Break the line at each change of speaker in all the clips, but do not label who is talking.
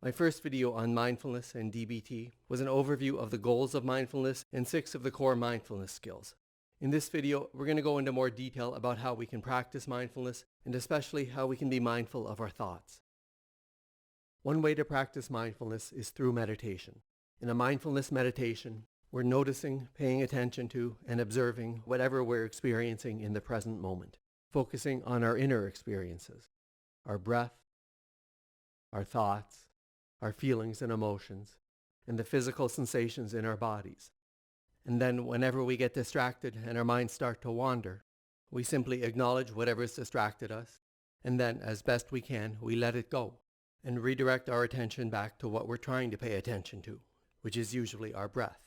My first video on mindfulness and DBT was an overview of the goals of mindfulness and 6 of the core mindfulness skills. In this video, we're going to go into more detail about how we can practice mindfulness and especially how we can be mindful of our thoughts. One way to practice mindfulness is through meditation. In a mindfulness meditation, we're noticing, paying attention to, and observing whatever we're experiencing in the present moment, focusing on our inner experiences, our breath, our thoughts, our feelings and emotions, and the physical sensations in our bodies. And then whenever we get distracted and our minds start to wander, we simply acknowledge whatever's distracted us, and then as best we can, we let it go and redirect our attention back to what we're trying to pay attention to, which is usually our breath.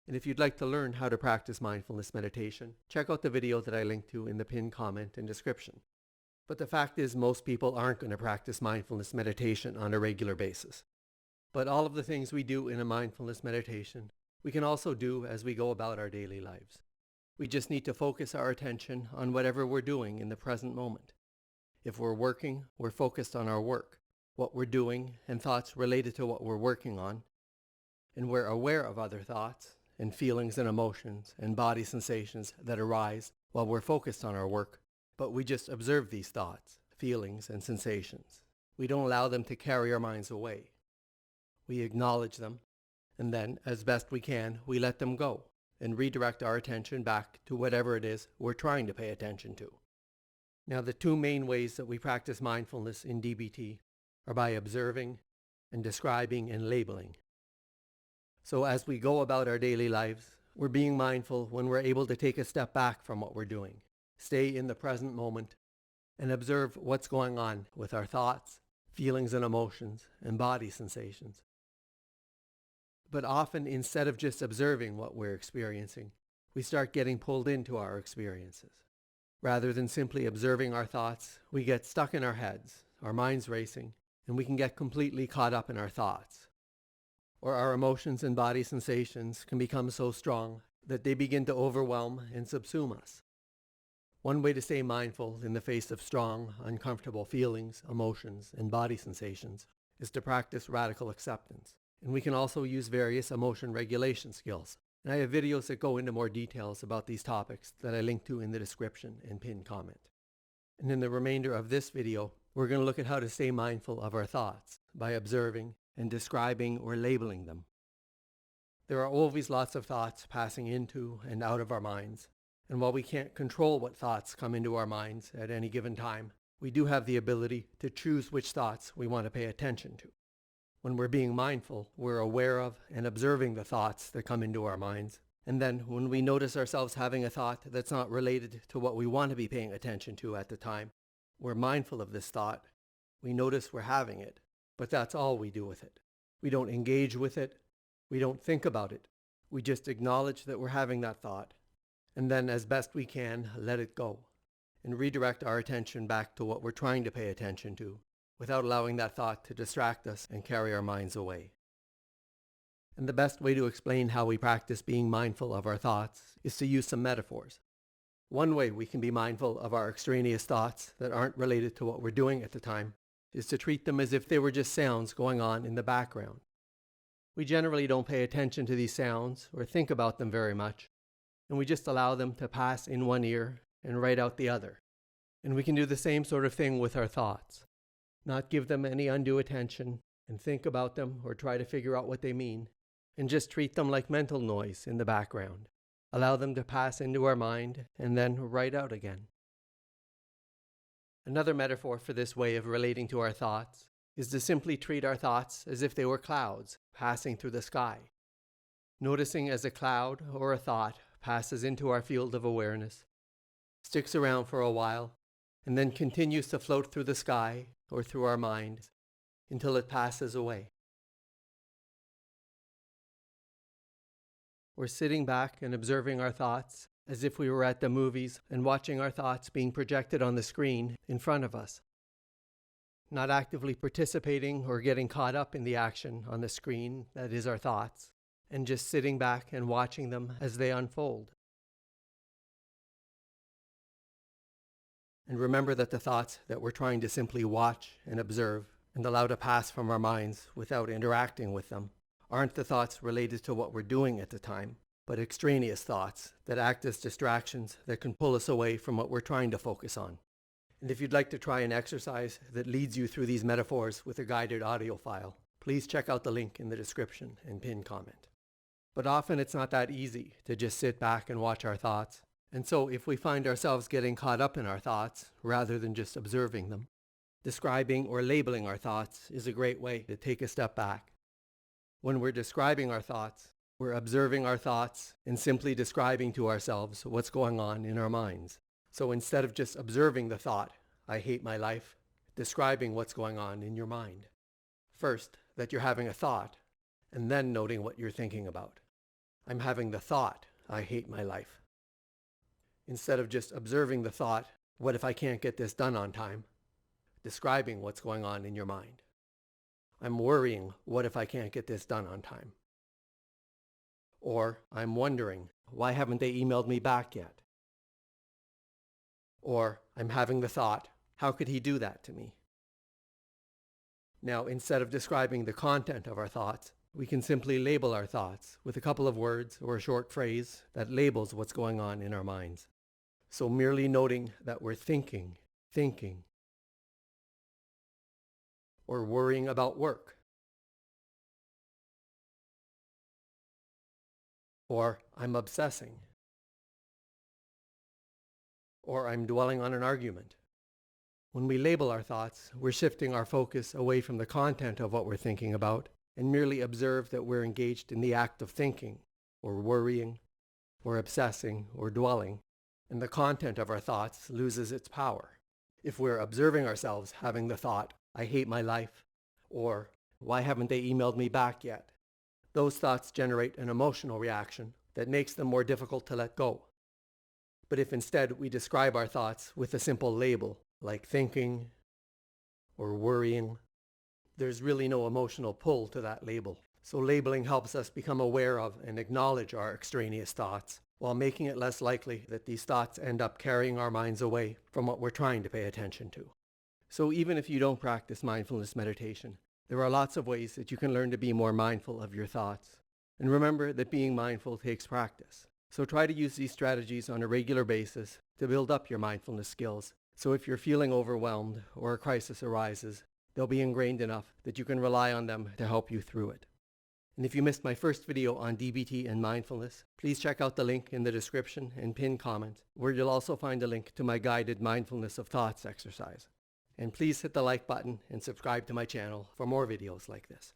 And if you'd like to learn how to practice mindfulness meditation, check out the video that I linked to in the pinned comment and description. But the fact is, most people aren't going to practice mindfulness meditation on a regular basis. But all of the things we do in a mindfulness meditation, we can also do as we go about our daily lives. We just need to focus our attention on whatever we're doing in the present moment. If we're working, we're focused on our work, what we're doing, and thoughts related to what we're working on. And we're aware of other thoughts and feelings and emotions and body sensations that arise while we're focused on our work. But we just observe these thoughts, feelings, and sensations. We don't allow them to carry our minds away. We acknowledge them, and then, as best we can, we let them go and redirect our attention back to whatever it is we're trying to pay attention to. Now, the 2 main ways that we practice mindfulness in DBT are by observing and describing and labeling. So as we go about our daily lives, we're being mindful when we're able to take a step back from what we're doing, stay in the present moment, and observe what's going on with our thoughts, feelings and emotions, and body sensations. But often, instead of just observing what we're experiencing, we start getting pulled into our experiences. Rather than simply observing our thoughts, we get stuck in our heads, our minds racing, and we can get completely caught up in our thoughts. Or our emotions and body sensations can become so strong that they begin to overwhelm and subsume us. One way to stay mindful in the face of strong, uncomfortable feelings, emotions, and body sensations is to practice radical acceptance. And we can also use various emotion regulation skills. And I have videos that go into more details about these topics that I link to in the description and pinned comment. And in the remainder of this video, we're going to look at how to stay mindful of our thoughts by observing and describing or labeling them. There are always lots of thoughts passing into and out of our minds. And while we can't control what thoughts come into our minds at any given time, we do have the ability to choose which thoughts we want to pay attention to. When we're being mindful, we're aware of and observing the thoughts that come into our minds. And then when we notice ourselves having a thought that's not related to what we want to be paying attention to at the time, we're mindful of this thought. We notice we're having it, but that's all we do with it. We don't engage with it. We don't think about it. We just acknowledge that we're having that thought. And then, as best we can, let it go and redirect our attention back to what we're trying to pay attention to without allowing that thought to distract us and carry our minds away. And the best way to explain how we practice being mindful of our thoughts is to use some metaphors. One way we can be mindful of our extraneous thoughts that aren't related to what we're doing at the time is to treat them as if they were just sounds going on in the background. We generally don't pay attention to these sounds or think about them very much, and we just allow them to pass in one ear and right out the other. And we can do the same sort of thing with our thoughts. Not give them any undue attention and think about them or try to figure out what they mean, and just treat them like mental noise in the background. Allow them to pass into our mind and then right out again. Another metaphor for this way of relating to our thoughts is to simply treat our thoughts as if they were clouds passing through the sky. Noticing as a cloud or a thought passes into our field of awareness, sticks around for a while, and then continues to float through the sky or through our minds until it passes away. We're sitting back and observing our thoughts as if we were at the movies and watching our thoughts being projected on the screen in front of us. Not actively participating or getting caught up in the action on the screen that is our thoughts, and just sitting back and watching them as they unfold. And remember that the thoughts that we're trying to simply watch and observe and allow to pass from our minds without interacting with them aren't the thoughts related to what we're doing at the time, but extraneous thoughts that act as distractions that can pull us away from what we're trying to focus on. And if you'd like to try an exercise that leads you through these metaphors with a guided audio file, please check out the link in the description and pinned comment. But often it's not that easy to just sit back and watch our thoughts. And so if we find ourselves getting caught up in our thoughts rather than just observing them, describing or labeling our thoughts is a great way to take a step back. When we're describing our thoughts, we're observing our thoughts and simply describing to ourselves what's going on in our minds. So instead of just observing the thought, I hate my life, describing what's going on in your mind. First, that you're having a thought, and then noting what you're thinking about. I'm having the thought, I hate my life. Instead of just observing the thought, what if I can't get this done on time? Describing what's going on in your mind. I'm worrying, what if I can't get this done on time? Or I'm wondering, why haven't they emailed me back yet? Or I'm having the thought, how could he do that to me? Now, instead of describing the content of our thoughts, we can simply label our thoughts with a couple of words or a short phrase that labels what's going on in our minds. So merely noting that we're thinking, or worrying about work, or I'm obsessing, or I'm dwelling on an argument. When we label our thoughts, we're shifting our focus away from the content of what we're thinking about and merely observe that we're engaged in the act of thinking, or worrying, or obsessing, or dwelling, and the content of our thoughts loses its power. If we're observing ourselves having the thought, I hate my life, or why haven't they emailed me back yet? Those thoughts generate an emotional reaction that makes them more difficult to let go. But if instead we describe our thoughts with a simple label, like thinking or worrying, there's really no emotional pull to that label. So labeling helps us become aware of and acknowledge our extraneous thoughts, while making it less likely that these thoughts end up carrying our minds away from what we're trying to pay attention to. So even if you don't practice mindfulness meditation, there are lots of ways that you can learn to be more mindful of your thoughts. And remember that being mindful takes practice. So try to use these strategies on a regular basis to build up your mindfulness skills. So if you're feeling overwhelmed or a crisis arises, they'll be ingrained enough that you can rely on them to help you through it. And if you missed my first video on DBT and mindfulness, please check out the link in the description and pinned comment, where you'll also find a link to my guided mindfulness of thoughts exercise. And please hit the like button and subscribe to my channel for more videos like this.